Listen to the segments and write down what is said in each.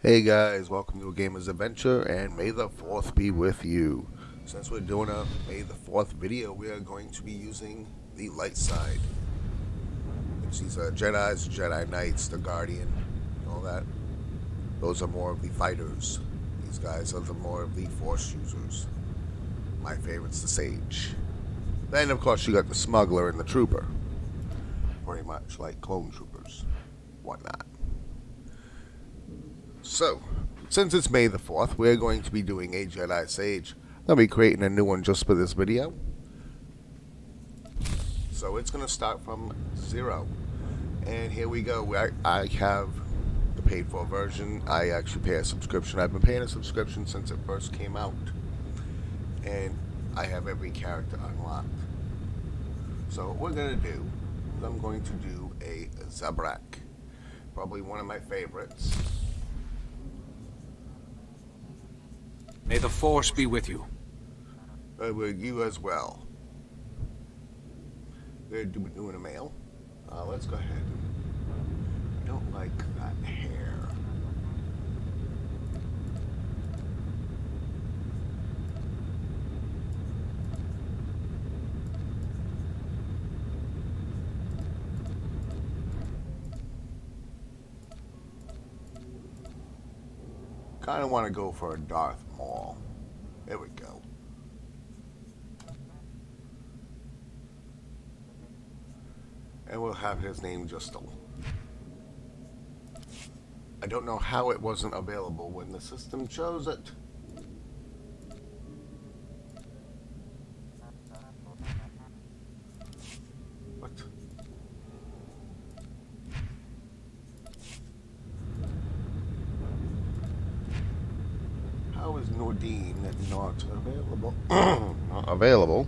Hey guys, welcome to a Gamer's Adventure, and may the 4th be with you. Since we're doing a May the 4th video, we are going to be using the light side. Which these are Jedis, Jedi Knights, the Guardian, all that. Those are more of the fighters. These guys are more of the Force users. My favorite's the Sage. Then of course you got the Smuggler and the Trooper. Pretty much like clone troopers. Whatnot. So, since it's May the 4th, we're going to be doing a Jedi Sage. I'll be creating a new one just for this video. So it's going to start from 0. And here we go. I have the paid for version. I actually pay a subscription. I've been paying a subscription since it first came out. And I have every character unlocked. So what we're going to do is I'm going to do a Zabrak. Probably one of my favorites. May the Force be with you. With you as well. We're doing a male. Let's go ahead. I don't like that hair. Kind of want to go for a Darth Maul. There we go. And we'll have his name just I don't know how it wasn't available when the system chose it. What? How is Nordine not available? Not available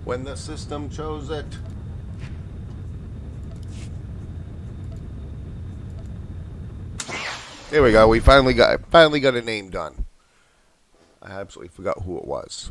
when the system chose it. There we go. We finally got a name done. I absolutely forgot who it was.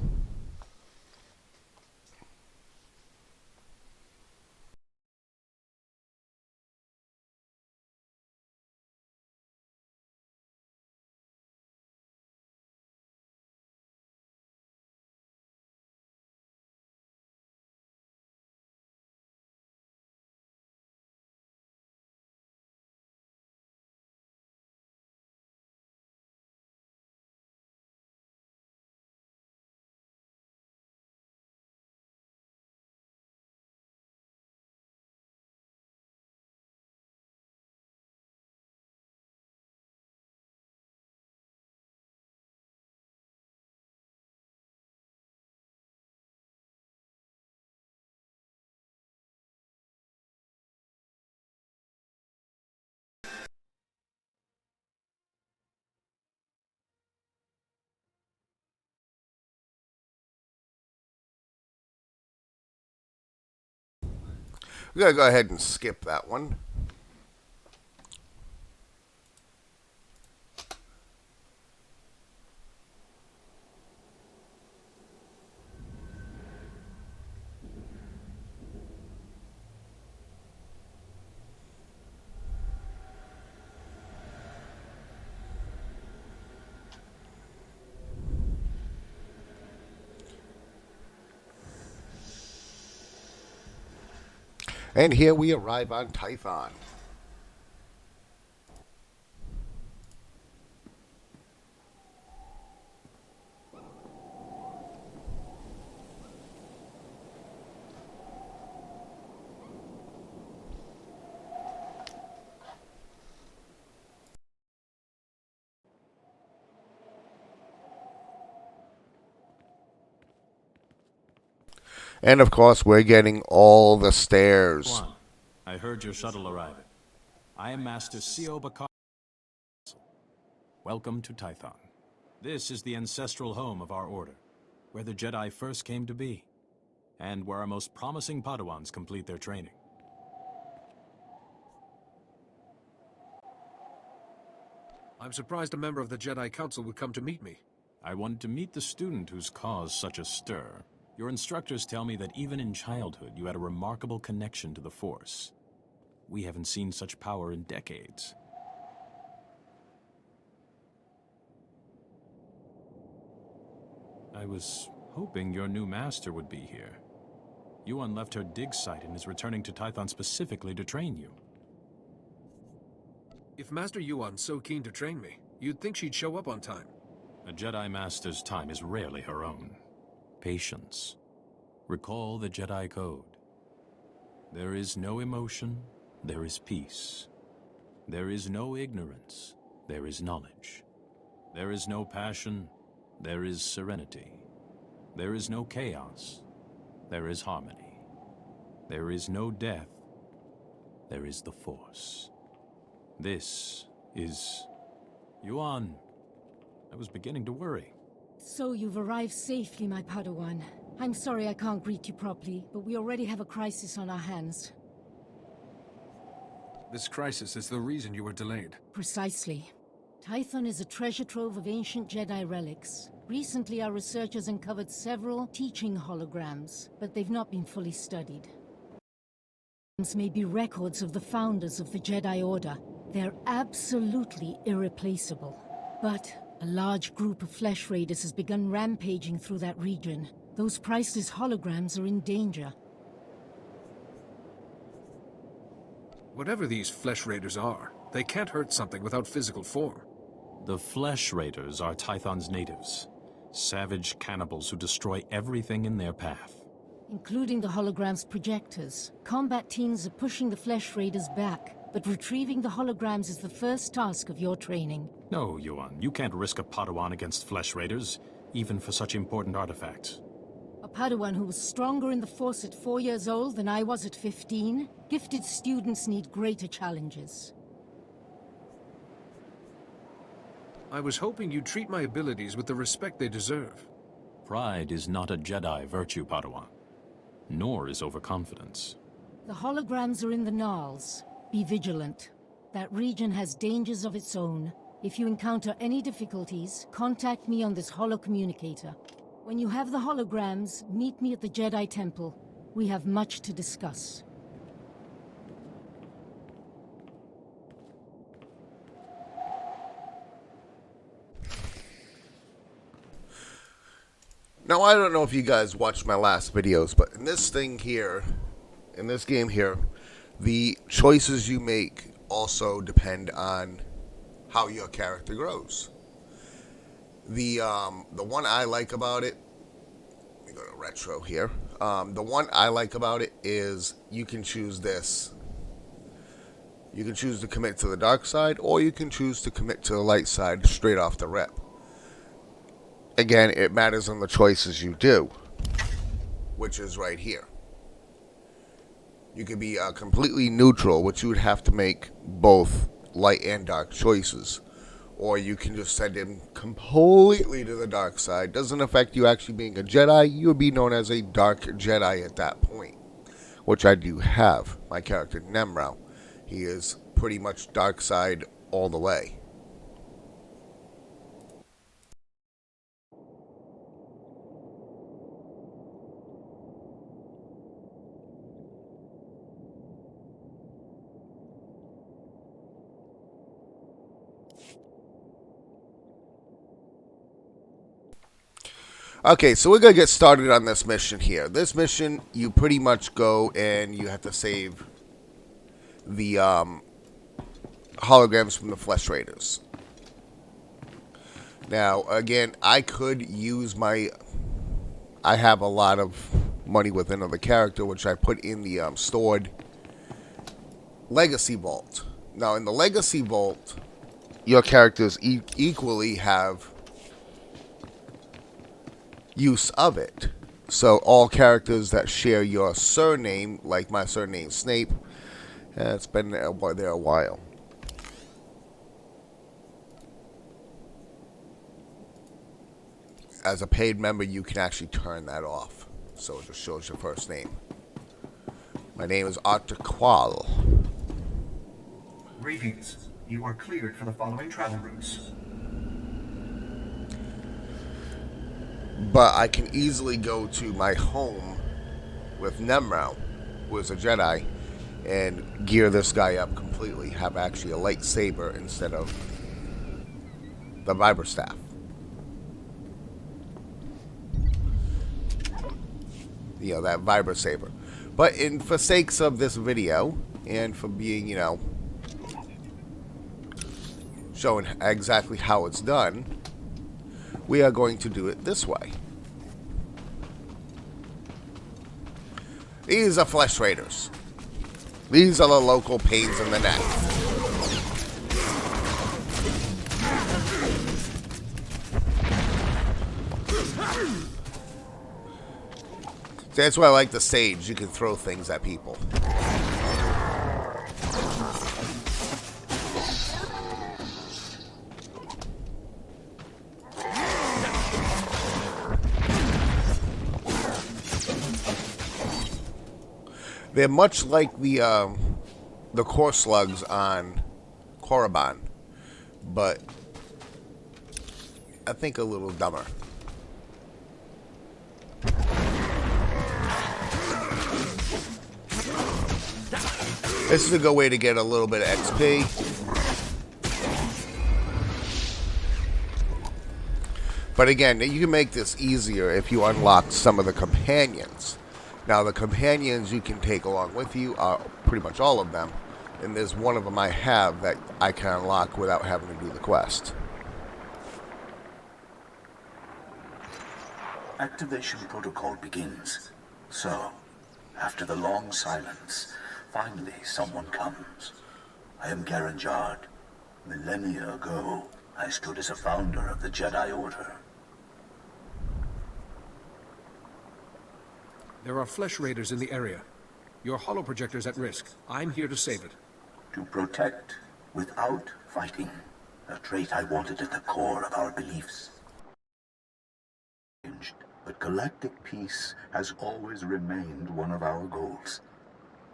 We're going to go ahead and skip that one. And here we arrive on Tython. And of course, we're getting all the stairs. Juan, I heard your shuttle arriving. I am Master C.O. Bakar. Welcome to Tython. This is the ancestral home of our order, where the Jedi first came to be, and where our most promising Padawans complete their training. I'm surprised a member of the Jedi Council would come to meet me. I wanted to meet the student who's caused such a stir. Your instructors tell me that even in childhood you had a remarkable connection to the Force. We haven't seen such power in decades. I was hoping your new master would be here. Yuan left her dig site and is returning to Tython specifically to train you. If Master Yuan's so keen to train me, you'd think she'd show up on time. A Jedi Master's time is rarely her own. Patience. Recall the Jedi Code. There is no emotion, there is peace. There is no ignorance, there is knowledge. There is no passion, there is serenity. There is no chaos, there is harmony. There is no death, there is the Force. This is... Yuan, I was beginning to worry. So you've arrived safely, my Padawan. I'm sorry I can't greet you properly, but we already have a crisis on our hands. This crisis is the reason you were delayed. Precisely. Tython is a treasure trove of ancient Jedi relics. Recently, our researchers uncovered several teaching holograms, but they've not been fully studied. These may be records of the founders of the Jedi Order. They're absolutely irreplaceable. But a large group of flesh raiders has begun rampaging through that region. Those priceless holograms are in danger. Whatever these flesh raiders are, they can't hurt something without physical form. The Flesh Raiders are Tython's natives. Savage cannibals who destroy everything in their path. Including the hologram's projectors. Combat teams are pushing the flesh raiders back, but retrieving the holograms is the first task of your training. No, Yuan, you can't risk a Padawan against Flesh Raiders, even for such important artifacts. A Padawan who was stronger in the Force at 4 years old than I was at 15? Gifted students need greater challenges. I was hoping you'd treat my abilities with the respect they deserve. Pride is not a Jedi virtue, Padawan. Nor is overconfidence. The holograms are in the Gnarls. Be vigilant. That region has dangers of its own. If you encounter any difficulties, contact me on this holocommunicator. When you have the holograms, meet me at the Jedi Temple. We have much to discuss. Now, I don't know if you guys watched my last videos, but in this thing here, in this game here, the choices you make also depend on how your character grows. The one I like about it, let me go to retro here. The one I like about it is you can choose this. You can choose to commit to the dark side, or you can choose to commit to the light side straight off the rip. Again, it matters on the choices you do, which is right here. You could be completely neutral, which you would have to make both light and dark choices. Or you can just send him completely to the dark side. Doesn't affect you actually being a Jedi. You would be known as a dark Jedi at that point, which I do have. My character, Nemrau. He is pretty much dark side all the way. Okay, so we're going to get started on this mission here. This mission, you pretty much go and you have to save the holograms from the Flesh Raiders. Now, again, I could use my... I have a lot of money with another character, which I put in the stored Legacy Vault. Now, in the Legacy Vault, your characters equally have use of it. So all characters that share your surname, like my surname Snape, it's been there a while. As a paid member, you can actually turn that off, so it just shows your first name. My name is Arthur Qual. Greetings. You are cleared for the following travel routes. But I can easily go to my home with Nemrau, who is a Jedi, and gear this guy up completely. Have actually a lightsaber instead of the Vibra Staff. that vibra saber. But for sakes of this video and for being, showing exactly how it's done, we are going to do it this way. These are flesh raiders. These are the local pains in the neck. See, that's why I like the Sage. You can throw things at people. They're much like the core slugs on Korriban, but I think a little dumber. This is a good way to get a little bit of XP. But again, you can make this easier if you unlock some of the companions. Now, the companions you can take along with you are pretty much all of them. And there's one of them I have that I can unlock without having to do the quest. Activation protocol begins. So, after the long silence, finally someone comes. I am Garanjard. Millennia ago, I stood as a founder of the Jedi Order. There are flesh raiders in the area. Your holoprojector's at risk. I'm here to save it. To protect without fighting. A trait I wanted at the core of our beliefs. But galactic peace has always remained one of our goals.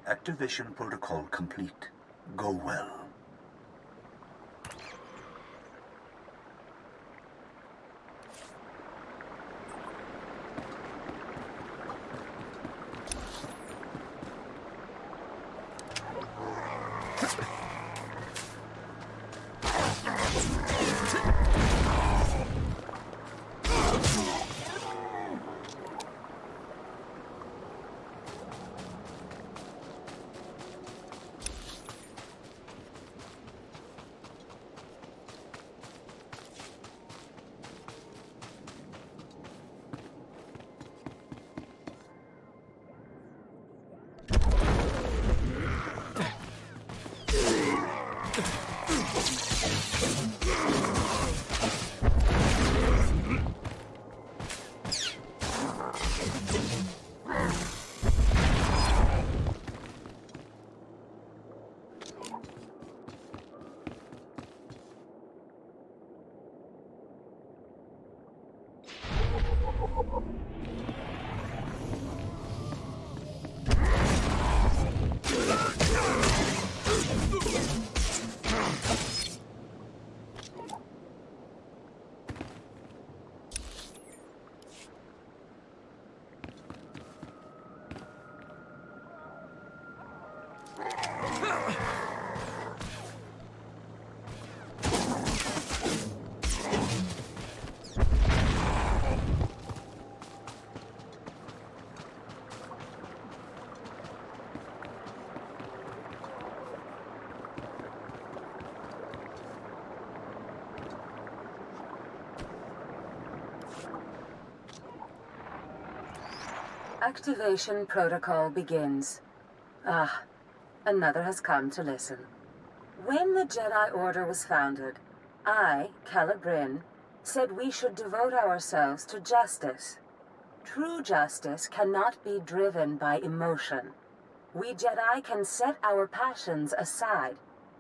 Activation protocol complete. Go well. Activation protocol begins. Ah, another has come to listen. When the Jedi Order was founded, I, Calibrin, said we should devote ourselves to justice. True justice cannot be driven by emotion. We Jedi can set our passions aside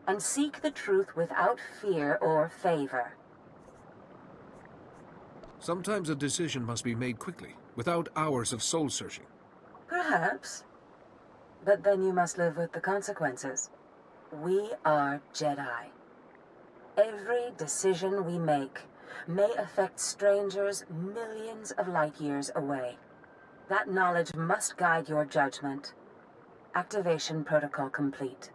and seek the truth without fear or favor. Sometimes a decision must be made quickly, without hours of soul-searching. Perhaps. But then you must live with the consequences. We are Jedi. Every decision we make may affect strangers millions of light years away. That knowledge must guide your judgment. Activation protocol complete.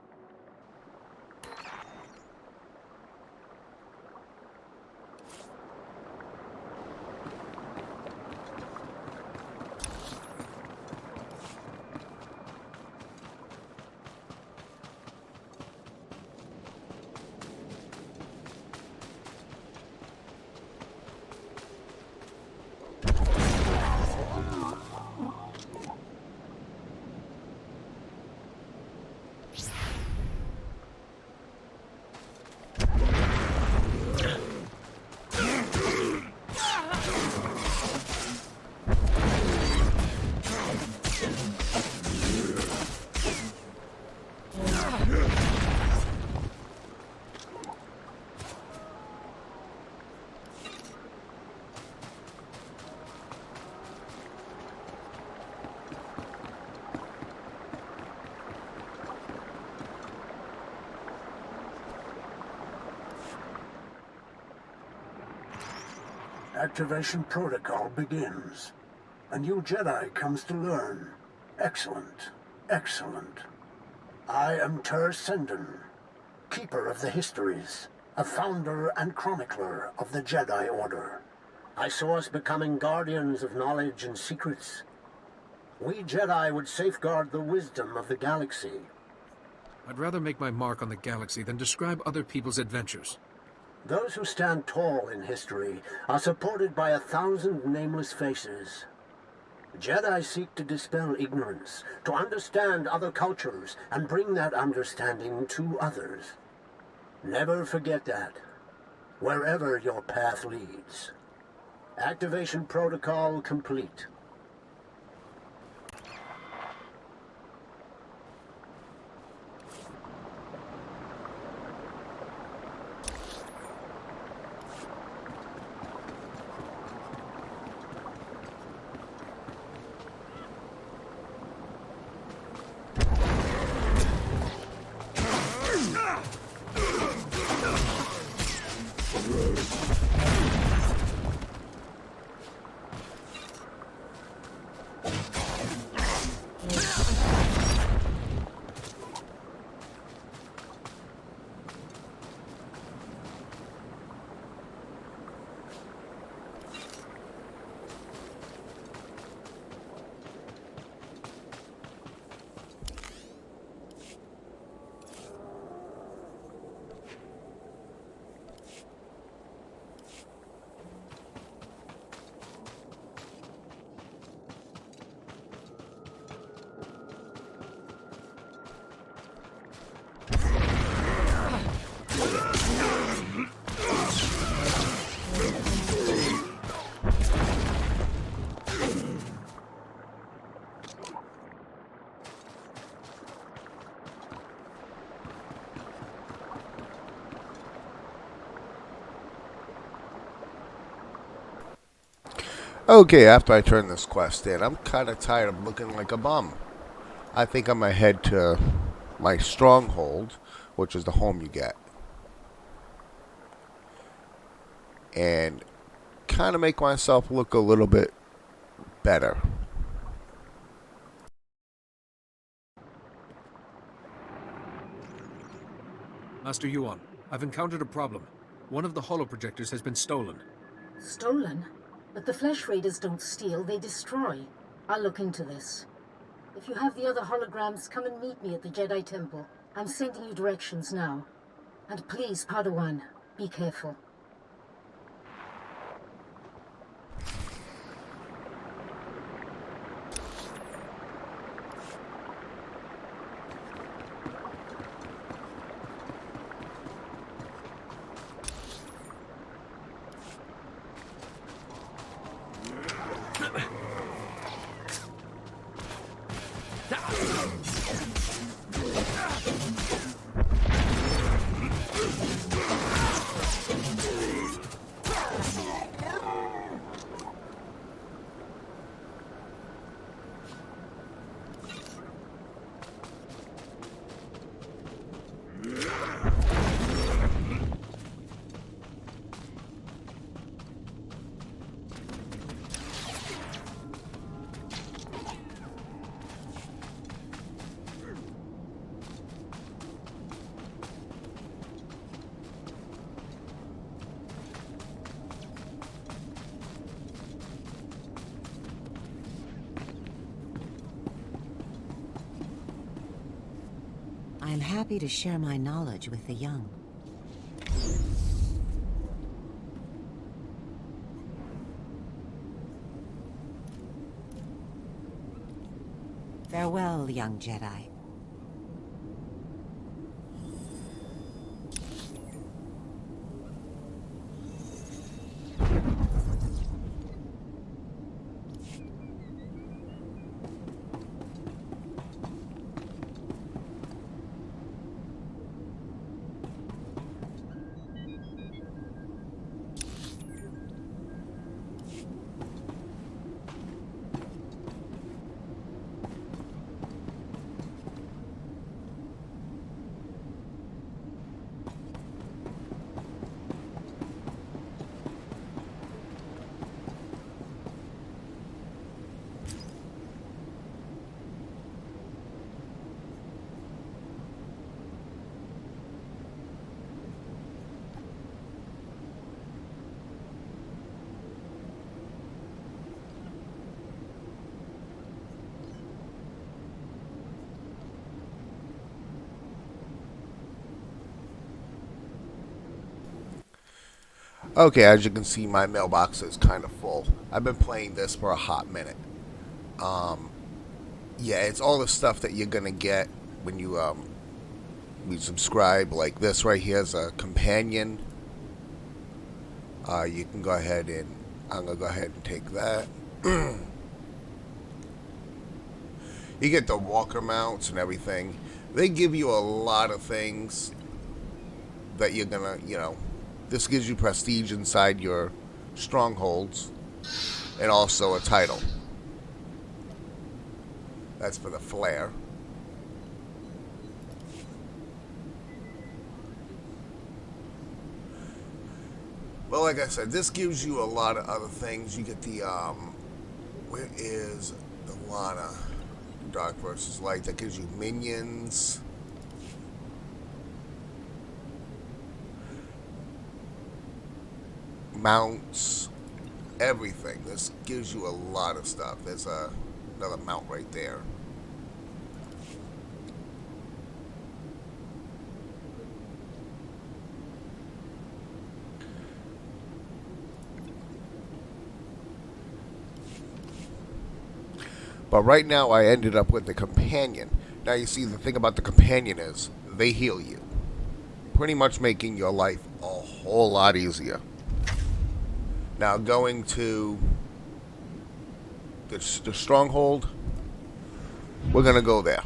Activation protocol begins. A new Jedi comes to learn. Excellent. Excellent. I am Ter Senden, Keeper of the Histories, a founder and chronicler of the Jedi Order. I saw us becoming guardians of knowledge and secrets. We Jedi would safeguard the wisdom of the galaxy. I'd rather make my mark on the galaxy than describe other people's adventures. Those who stand tall in history are supported by 1,000 nameless faces. Jedi seek to dispel ignorance, to understand other cultures, and bring that understanding to others. Never forget that, wherever your path leads. Activation protocol complete. Okay, after I turn this quest in, I'm kind of tired of looking like a bum. I think I'm going to head to my stronghold, which is the home you get, and kind of make myself look a little bit better. Master Yuan, I've encountered a problem. One of the holoprojectors has been stolen. Stolen? But the Flesh Raiders don't steal, they destroy. I'll look into this. If you have the other holograms, come and meet me at the Jedi Temple. I'm sending you directions now. And please, Padawan, be careful. I'm happy to share my knowledge with the young. Farewell, young Jedi. Okay, as you can see, my mailbox is kind of full. I've been playing this for a hot minute. Yeah, it's all the stuff that you're gonna get when you subscribe. Like this right here is a companion. You can go ahead and I'm gonna go ahead and take that. You get the walker mounts and everything. They give you a lot of things that you're gonna, this gives you prestige inside your strongholds and also a title. That's for the flare. But like I said, this gives you a lot of other things. You get the, where is the Lana? Dark versus Light. That gives you minions. Mounts. Everything. This gives you a lot of stuff. There's another mount right there. But right now I ended up with the companion. Now you see the thing about the companion is they heal you. Pretty much making your life a whole lot easier. Now going to the stronghold, we're going to go there.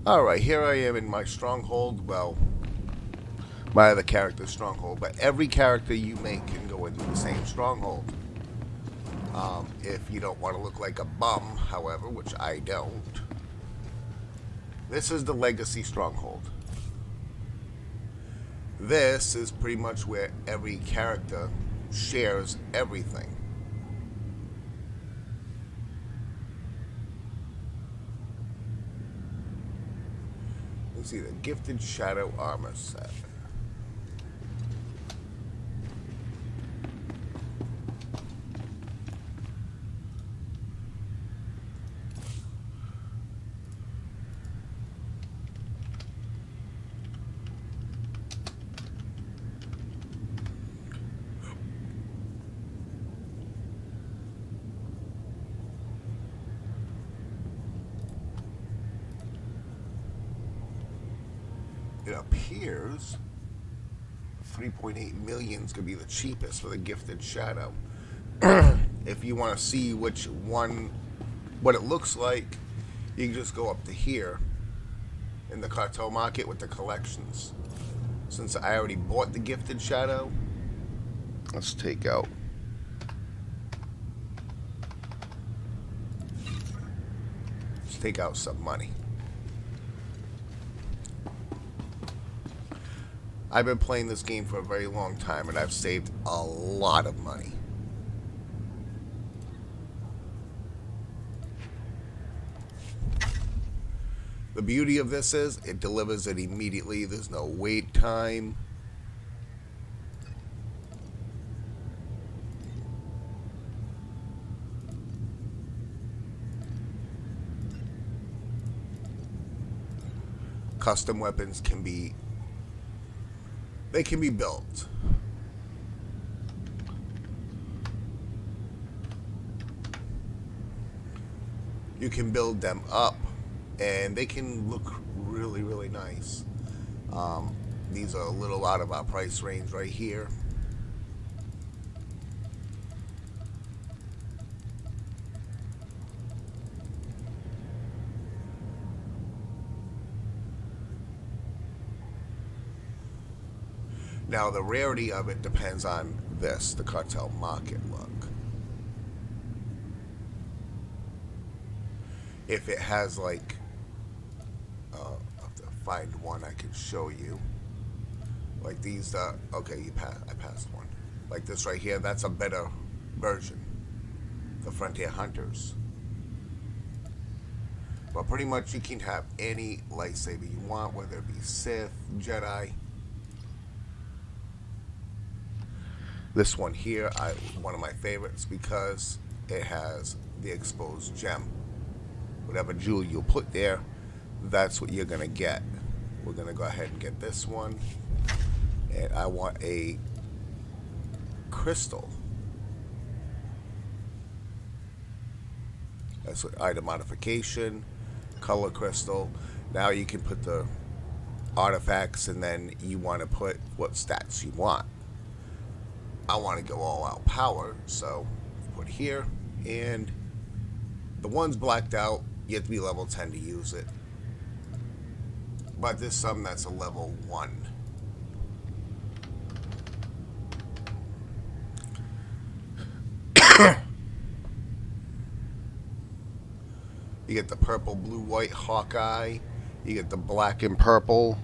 Alright, here I am in my stronghold. Well, my other character's stronghold. But every character you make can go into the same stronghold. If you don't want to look like a bum, however, which I don't. This is the Legacy Stronghold. This is pretty much where every character shares everything. Let's see, the Gifted Shadow Armor Set. It appears 3.8 million is going to be the cheapest for the Gifted Shadow. If you want to see which one, what it looks like, you can just go up to here in the cartel market with the collections. Since I already bought the Gifted Shadow, let's take out. Let's take out some money. I've been playing this game for a very long time and I've saved a lot of money. The beauty of this is it delivers it immediately. There's no wait time. Custom weapons can be built. You can build them up and they can look really, really nice. These are a little out of our price range right here. Now, the rarity of it depends on this, the cartel market look. If it has like, I'll have to find one I can show you. Like these, okay, I passed one. Like this right here, that's a better version. The Frontier Hunters. But pretty much you can have any lightsaber you want, whether it be Sith, Jedi. This one here, one of my favorites because it has the exposed gem. Whatever jewel you put there, that's what you're going to get. We're going to go ahead and get this one. And I want a crystal. That's what item modification, color crystal. Now you can put the artifacts and then you want to put what stats you want. I want to go all out power, so put here, and the one's blacked out. You have to be level 10 to use it. But there's some that's a level 1. You get the purple, blue, white Hawkeye. You get the black and purple.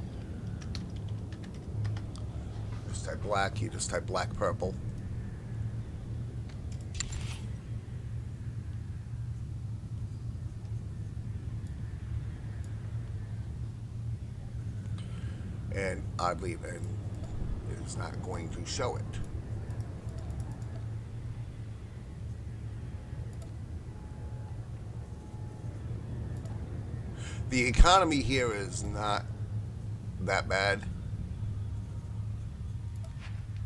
Just type black, you just type black, purple. And oddly, it is not going to show it. The economy here is not that bad.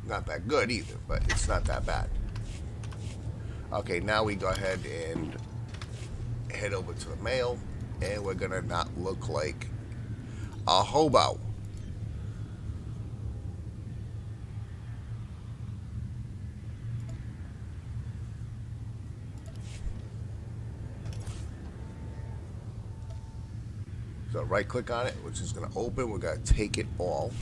Not that good either, but it's not that bad. Okay, now we go ahead and head over to the mail, and we're gonna not look like a hobo. So right click on it, which is going to open. We're going to take it all.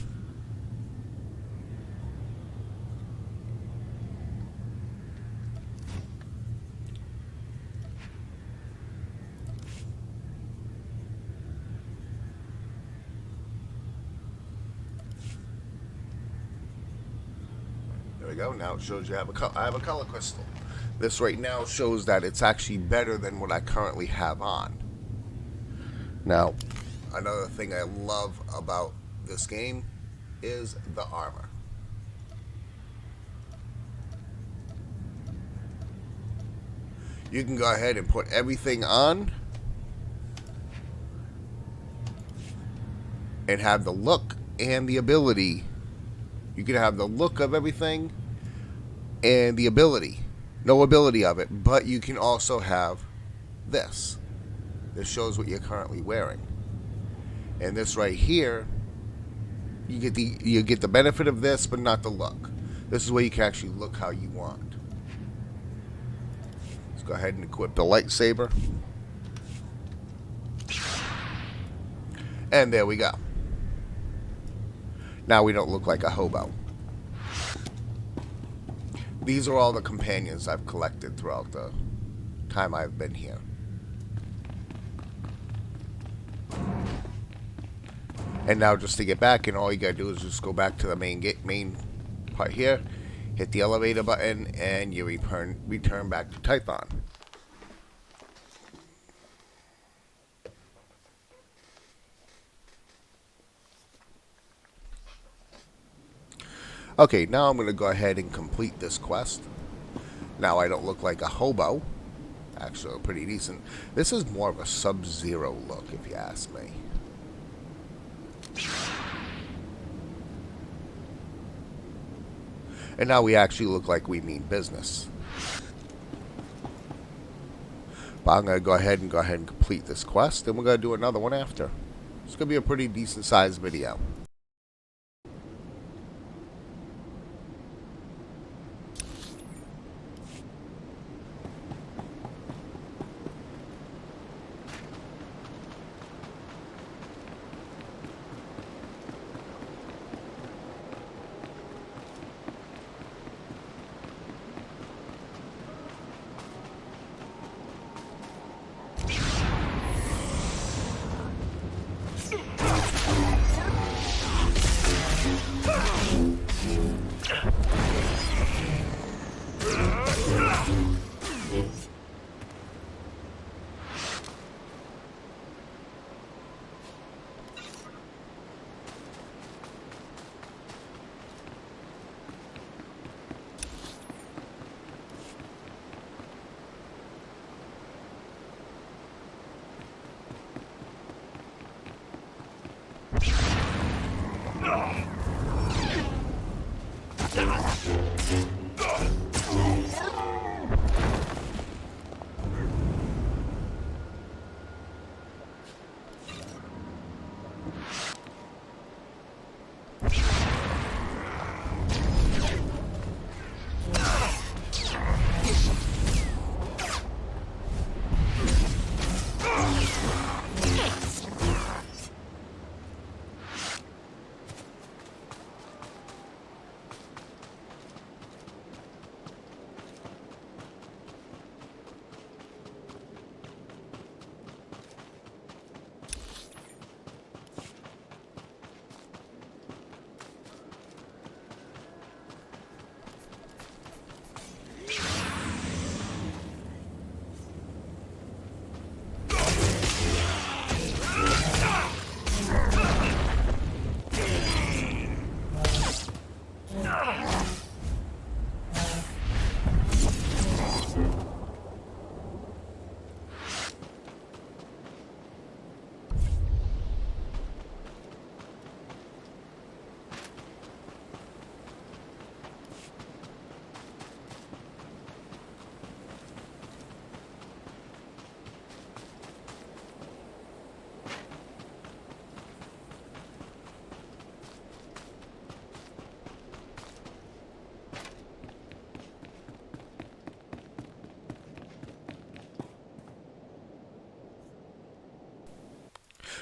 There we go. Now it shows you I have a color crystal. This right now shows that it's actually better than what I currently have on. Now, another thing I love about this game is the armor. You can go ahead and put everything on and have the look and the ability. You can have the look of everything and the ability. No ability of it, but you can also have this. This shows what you're currently wearing. And this right here, you get the benefit of this, but not the look. This is where you can actually look how you want. Let's go ahead and equip the lightsaber. And there we go. Now we don't look like a hobo. These are all the companions I've collected throughout the time I've been here. And now just to get back, and all you gotta do is just go back to the main part here, hit the elevator button, and you return back to Tython. Okay, now I'm gonna go ahead and complete this quest. Now I don't look like a hobo. Actually, pretty decent. This is more of a Sub-Zero look, if you ask me. And now we actually look like we mean business. But I'm going to go ahead and complete this quest, and we're going to do another one after. It's going to be a pretty decent sized video.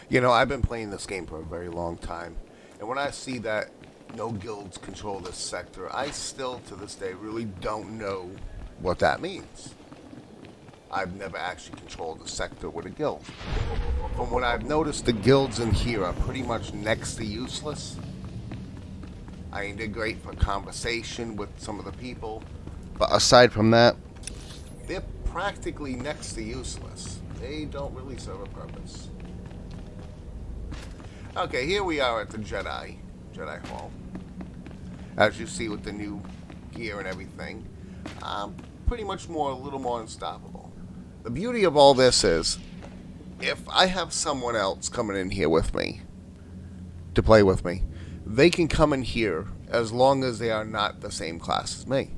You know, I've been playing this game for a very long time, and when I see that no guilds control this sector, I still, to this day, really don't know what that means. I've never actually controlled a sector with a guild. From what I've noticed, the guilds in here are pretty much next to useless. I mean, they're great for conversation with some of the people, but aside from that, they're practically next to useless. They don't really serve a purpose. Okay, here we are at the Jedi Hall. As you see with the new gear and everything, pretty much a little more unstoppable. The beauty of all this is, if I have someone else coming in here with me, to play with me, they can come in here as long as they are not the same class as me.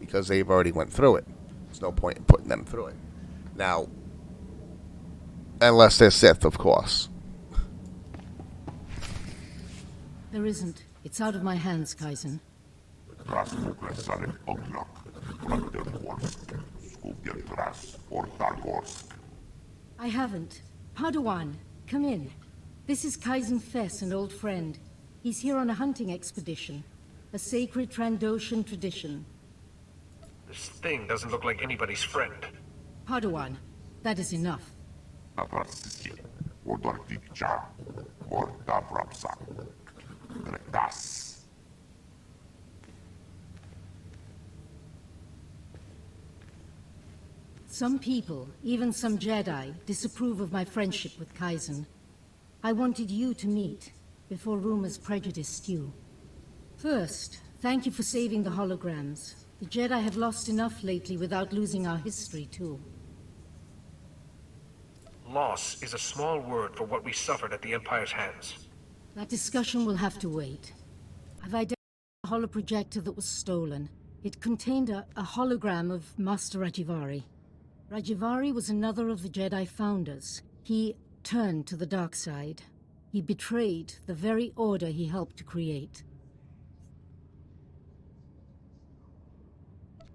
Because they've already went through it. There's no point in putting them through it. Now, unless they're Sith, of course. There isn't. It's out of my hands, Kaizen. I haven't. Padawan, come in. This is Kaizen Fess, an old friend. He's here on a hunting expedition. A sacred Trandoshan tradition. This thing doesn't look like anybody's friend. Padawan, that is enough. Some people, even some Jedi, disapprove of my friendship with Kaizen. I wanted you to meet, before rumors prejudiced you. First, thank you for saving the holograms. The Jedi have lost enough lately without losing our history, too. Loss is a small word for what we suffered at the Empire's hands. That discussion will have to wait. I've identified a holoprojector that was stolen. It contained a hologram of Master Rajivari. Rajivari was another of the Jedi founders. He turned to the dark side. He betrayed the very order he helped to create.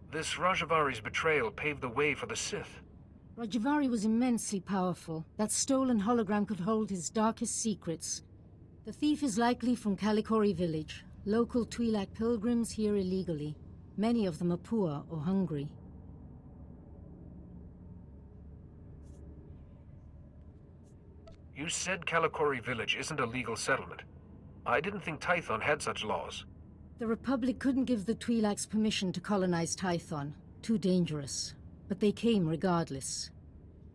This Rajavari's betrayal paved the way for the Sith. Rajivari was immensely powerful. That stolen hologram could hold his darkest secrets. The thief is likely from Kalikori village. Local Twi'lek pilgrims here illegally. Many of them are poor or hungry. You said Kalikori village isn't a legal settlement. I didn't think Tython had such laws. The Republic couldn't give the Twi'leks permission to colonize Tython. Too dangerous. But they came regardless.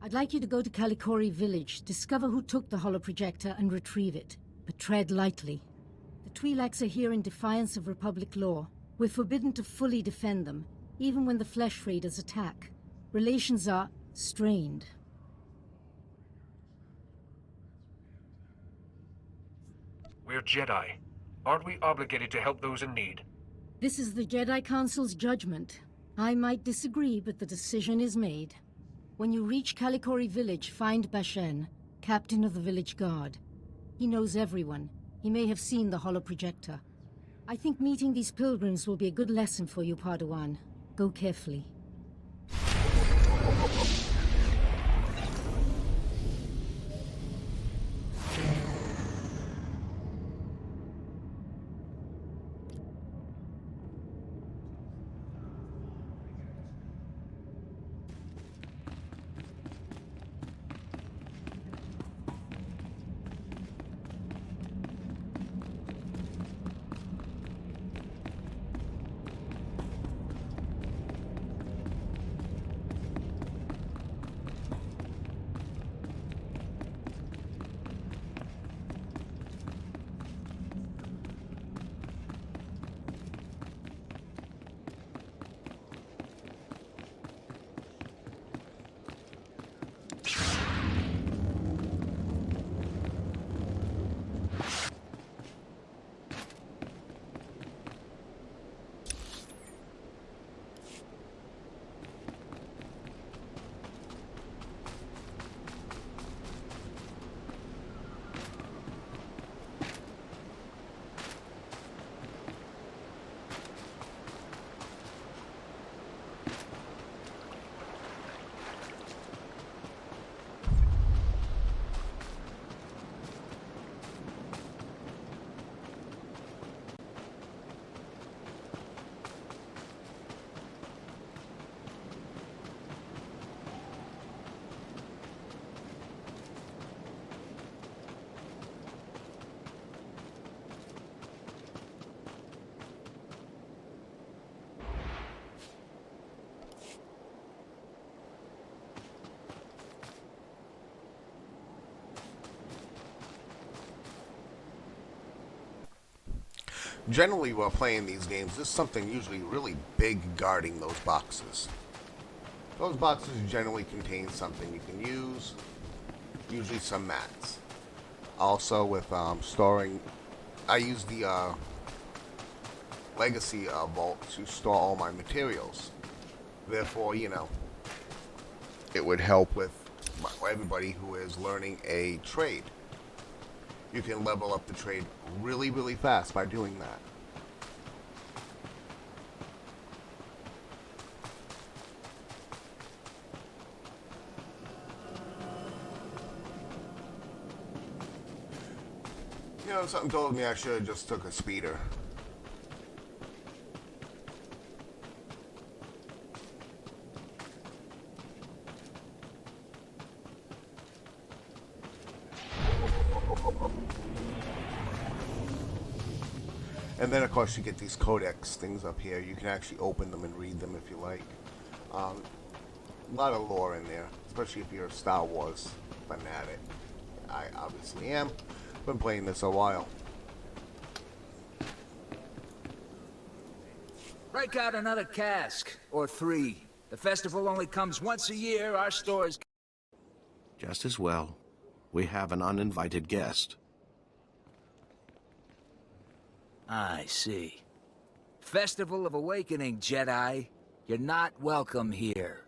I'd like you to go to Kalikori village, discover who took the holoprojector, and retrieve it. But tread lightly. The Twi'leks are here in defiance of Republic law. We're forbidden to fully defend them, even when the Flesh Raiders attack. Relations are strained. We're Jedi. Aren't we obligated to help those in need? This is the Jedi Council's judgment. I might disagree, but the decision is made. When you reach Calicori Village, find Bashen, captain of the village guard. He knows everyone. He may have seen the holoprojector. I think meeting these pilgrims will be a good lesson for you, Padawan. Go carefully. Generally, while playing these games, there's something usually really big guarding those boxes. Those boxes generally contain something you can use, usually some mats. Also, with storing, I use the Legacy Vault to store all my materials. Therefore, it would help with everybody who is learning a trade. You can level up the trade really, really fast by doing that. Something told me I should have just took a speeder. And then, of course, you get these codex things up here. You can actually open them and read them if you like. A lot of lore in there, especially if you're a Star Wars fanatic. I obviously am. Been playing this a while. Break out another cask, or 3. The festival only comes once a year. Our stores... Just as well. We have an uninvited guest. I see. Festival of Awakening, Jedi. You're not welcome here.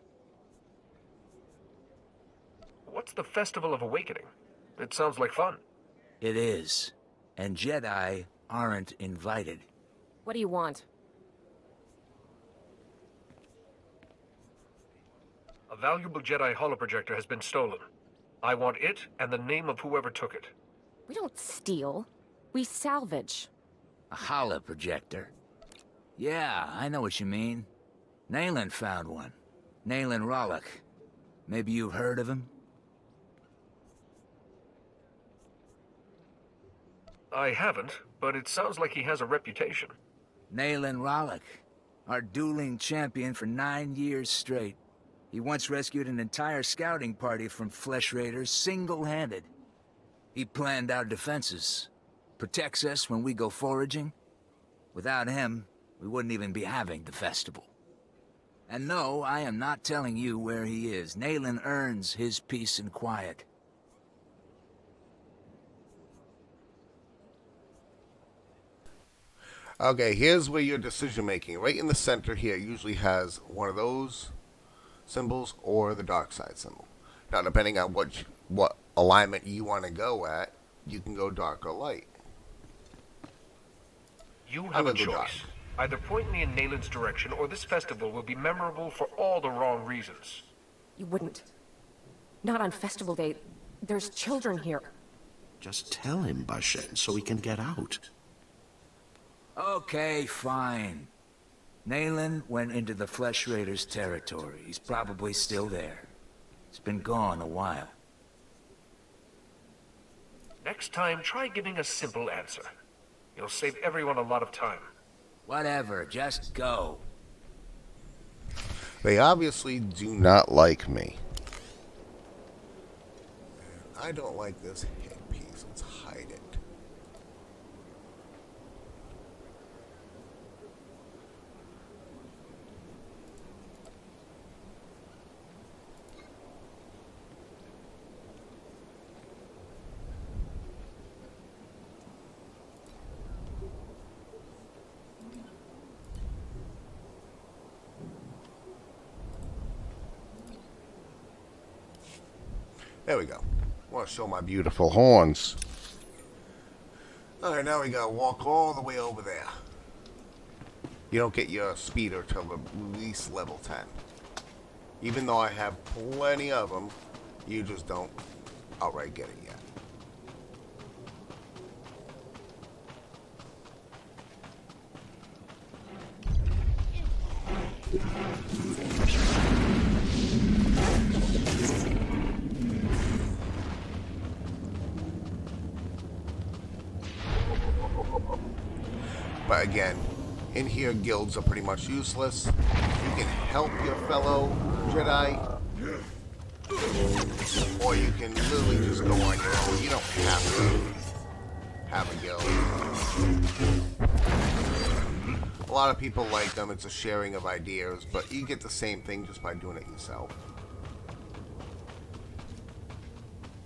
What's the Festival of Awakening? It sounds like fun. It is. And Jedi aren't invited. What do you want? A valuable Jedi holoprojector has been stolen. I want it and the name of whoever took it. We don't steal. We salvage. A holoprojector? Yeah, I know what you mean. Nayland found one. Nayland Rollock. Maybe you've heard of him? I haven't, but it sounds like he has a reputation. Nayland Rollock. Our dueling champion for 9 years straight. He once rescued an entire scouting party from flesh raiders single-handed. He planned our defenses. Protects us when we go foraging. Without him, we wouldn't even be having the festival. And no, I am not telling you where he is. Nayland earns his peace and quiet. Okay, here's where your decision making, right in the center here, usually has one of those symbols or the dark side symbol. Now, depending on what alignment you want to go at, you can go dark or light. You I'm have a gonna go dark. choice. Either point me in Nayland's direction, or this festival will be memorable for all the wrong reasons. You wouldn't. Not on festival day. There's children here. Just tell him, Bashen, so he can get out. Okay, fine. Nayland went into the Flesh Raiders' territory. He's probably still there. He's been gone a while. Next time, try giving a simple answer. You'll save everyone a lot of time. Whatever, just go. They obviously do not like me. I don't like this headpiece. Let's hide it. There we go. I want to show my beautiful horns. Alright, now we gotta walk all the way over there. You don't get your speeder till at least level 10. Even though I have plenty of them, you just don't outright get it yet. But again, in here guilds are pretty much useless. You can help your fellow Jedi, or you can literally just go on your own. You don't have to have a guild. A lot of people like them. It's a sharing of ideas, but you get the same thing just by doing it yourself.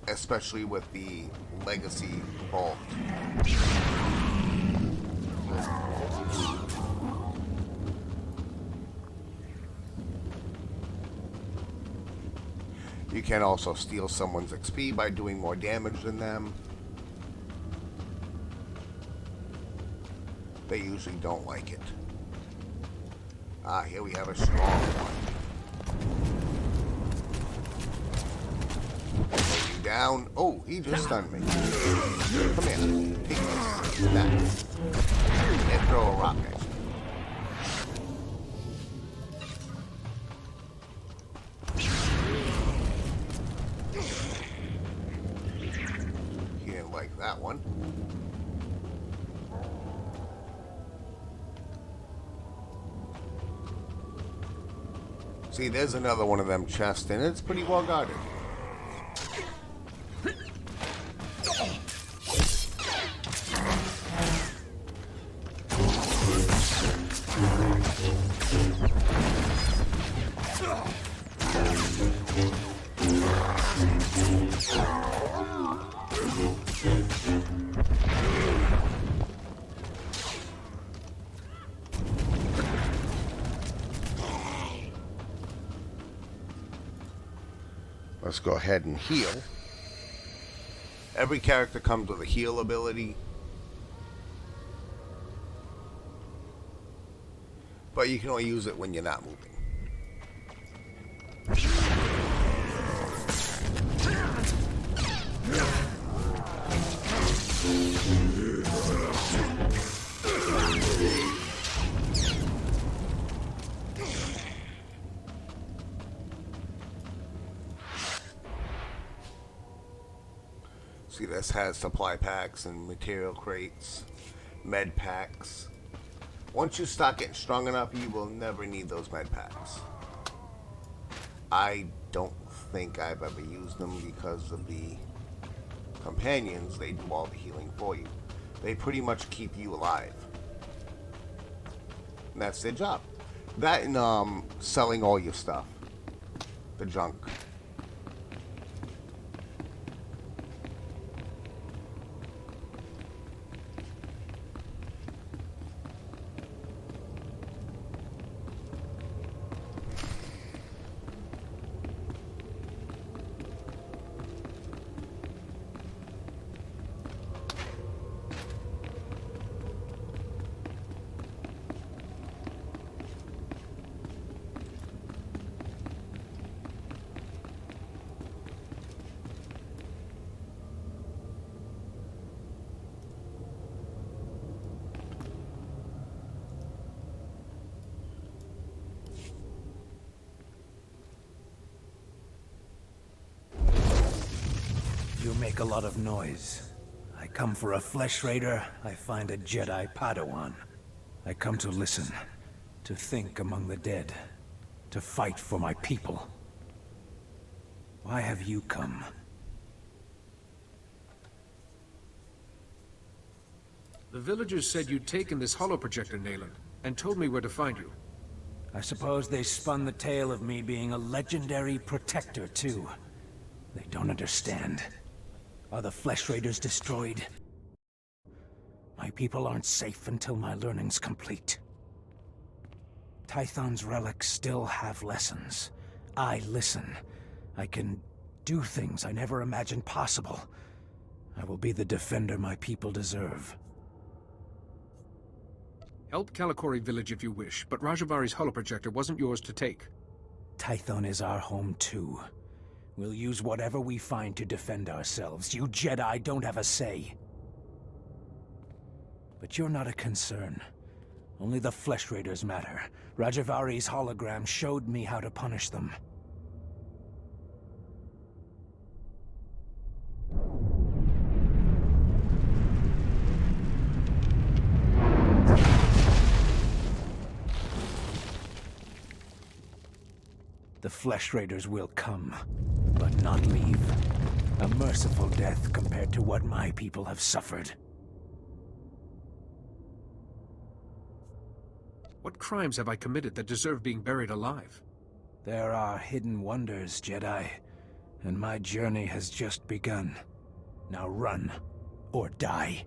Especially with the Legacy Vault. You can also steal someone's XP by doing more damage than them. They usually don't like it. Ah, here we have a strong one. Lay you down. Oh, he just stunned me. Come here. Take this. That. And throw a rock at you. He didn't like that one. See, there's another one of them chests, and it's pretty well guarded. Let's go ahead and heal. Every character comes with a heal ability. But you can only use it when you're not moving. See, this has supply packs and material crates, med packs. Once you start getting strong enough, you will never need those med packs. I don't think I've ever used them because of the companions. They do all the healing for you. They pretty much keep you alive. And that's their job. That and selling all your stuff. The junk. make a lot of noise. I come for a flesh raider, I find a Jedi Padawan. I come to listen, to think among the dead, to fight for my people. Why have you come? The villagers said you'd taken this holoprojector, Nayland, and told me where to find you. I suppose they spun the tale of me being a legendary protector, too. They don't understand. Are the flesh raiders destroyed? My people aren't safe until my learning's complete. Tython's relics still have lessons. I listen. I can do things I never imagined possible. I will be the defender my people deserve. Help Kalikori village if you wish, but Rajavari's holoprojector wasn't yours to take. Tython is our home too. We'll use whatever we find to defend ourselves. You Jedi don't have a say. But you're not a concern. Only the flesh raiders matter. Rajavari's hologram showed me how to punish them. The flesh raiders will come, but not leave. A merciful death compared to what my people have suffered. What crimes have I committed that deserve being buried alive? There are hidden wonders, Jedi, and my journey has just begun. Now run, or die.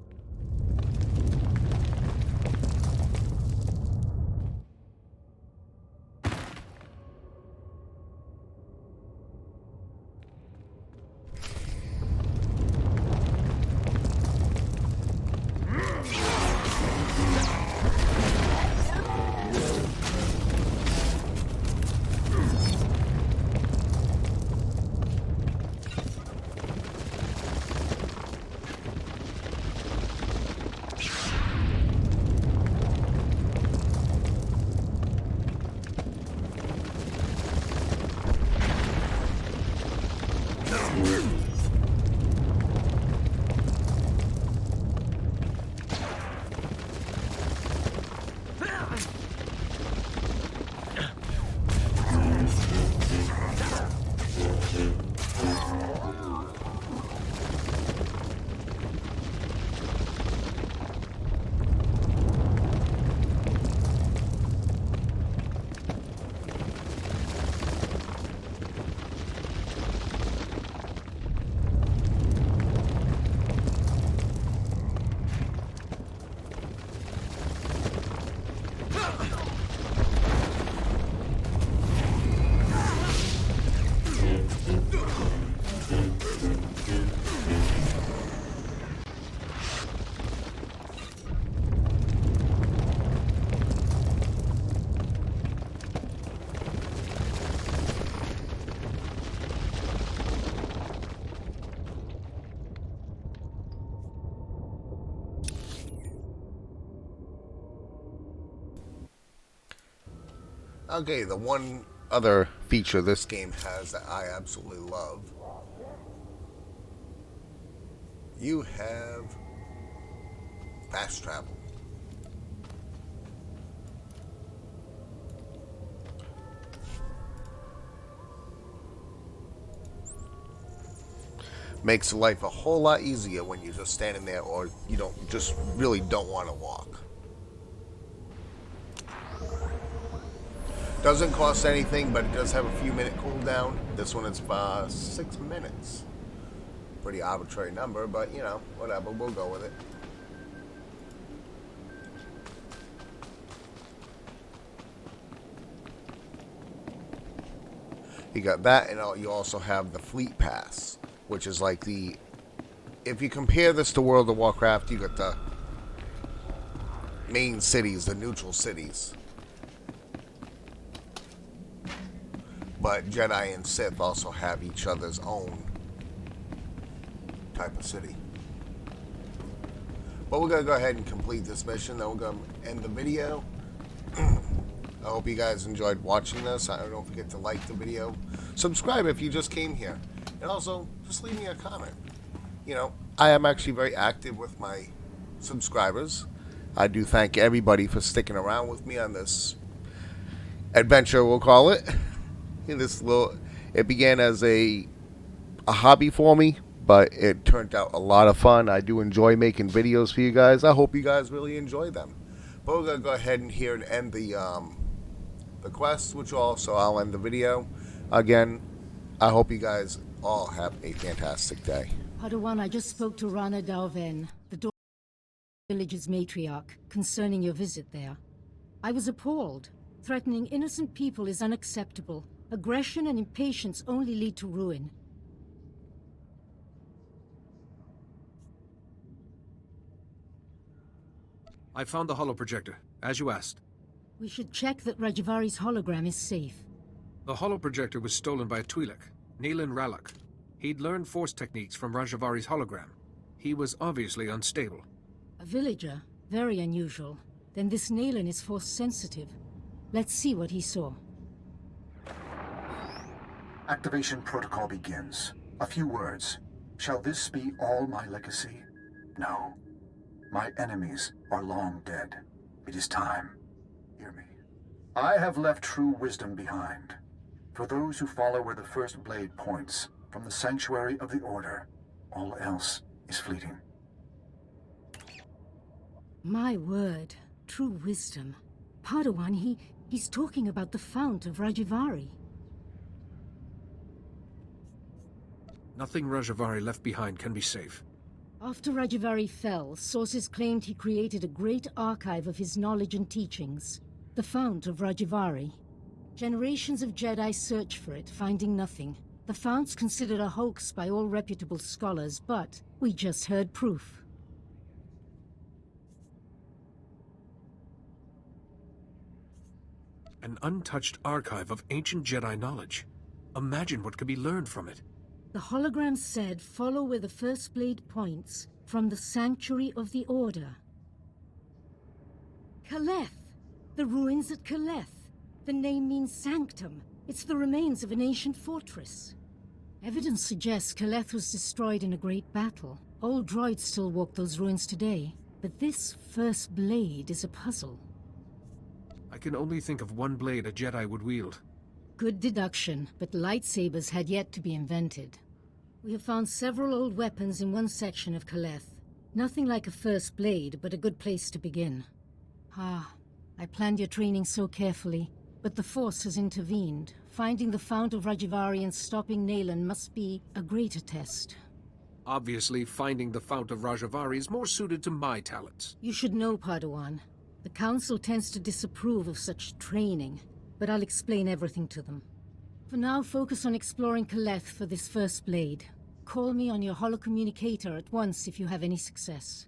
Okay, the one other feature this game has that I absolutely love. You have fast travel. Makes life a whole lot easier when you're just standing there or you really don't want to walk. Doesn't cost anything, but it does have a few minute cooldown. This one is 6 minutes. Pretty arbitrary number, but you know, whatever, we'll go with it. You got that, and you also have the Fleet Pass, which is like if you compare this to World of Warcraft, you got the main cities, the neutral cities. But Jedi and Sith also have each other's own type of city. But we're going to go ahead and complete this mission. Then we're going to end the video. I hope you guys enjoyed watching this. Don't forget to like the video. Subscribe if you just came here. And also, just leave me a comment. I am actually very active with my subscribers. I do thank everybody for sticking around with me on this adventure, we'll call it. It began as a hobby for me, but it turned out a lot of fun. I do enjoy making videos for you guys. I hope you guys really enjoy them. But we're gonna go ahead and here and end the quest, which also I'll end the video. Again, I hope you guys all have a fantastic day. Padawan, I just spoke to Rana Dalven, the village's matriarch, concerning your visit there. I was appalled. Threatening innocent people is unacceptable. Aggression and impatience only lead to ruin. I found the holoprojector, as you asked. We should check that Rajavari's hologram is safe. The holoprojector was stolen by a Twi'lek, Neelan Ralak. He'd learned force techniques from Rajavari's hologram. He was obviously unstable. A villager? Very unusual. Then this Neelan is force sensitive. Let's see what he saw. Activation protocol begins. A few words. Shall this be all my legacy? No. My enemies are long dead. It is time. Hear me. I have left true wisdom behind. For those who follow where the first blade points, from the sanctuary of the Order, all else is fleeting. My word. True wisdom. Padawan, he's talking about the Fount of Rajavari. Nothing Rajavari left behind can be safe. After Rajavari fell, sources claimed he created a great archive of his knowledge and teachings. The Fount of Rajavari. Generations of Jedi search for it, finding nothing. The Fount's considered a hoax by all reputable scholars, but we just heard proof. An untouched archive of ancient Jedi knowledge. Imagine what could be learned from it. The hologram said, follow where the first blade points, from the sanctuary of the Order. Kaleth! The ruins at Kaleth. The name means sanctum. It's the remains of an ancient fortress. Evidence suggests Kaleth was destroyed in a great battle. Old droids still walk those ruins today. But this first blade is a puzzle. I can only think of one blade a Jedi would wield. Good deduction, but lightsabers had yet to be invented. We have found several old weapons in one section of Kaleth. Nothing like a first blade, but a good place to begin. I planned your training so carefully, but the Force has intervened. Finding the Fount of Rajavari and stopping Neelan must be a greater test. Obviously, finding the Fount of Rajavari is more suited to my talents. You should know, Padawan. The Council tends to disapprove of such training, but I'll explain everything to them. For now, focus on exploring Kaleth for this first blade. Call me on your holocommunicator at once if you have any success.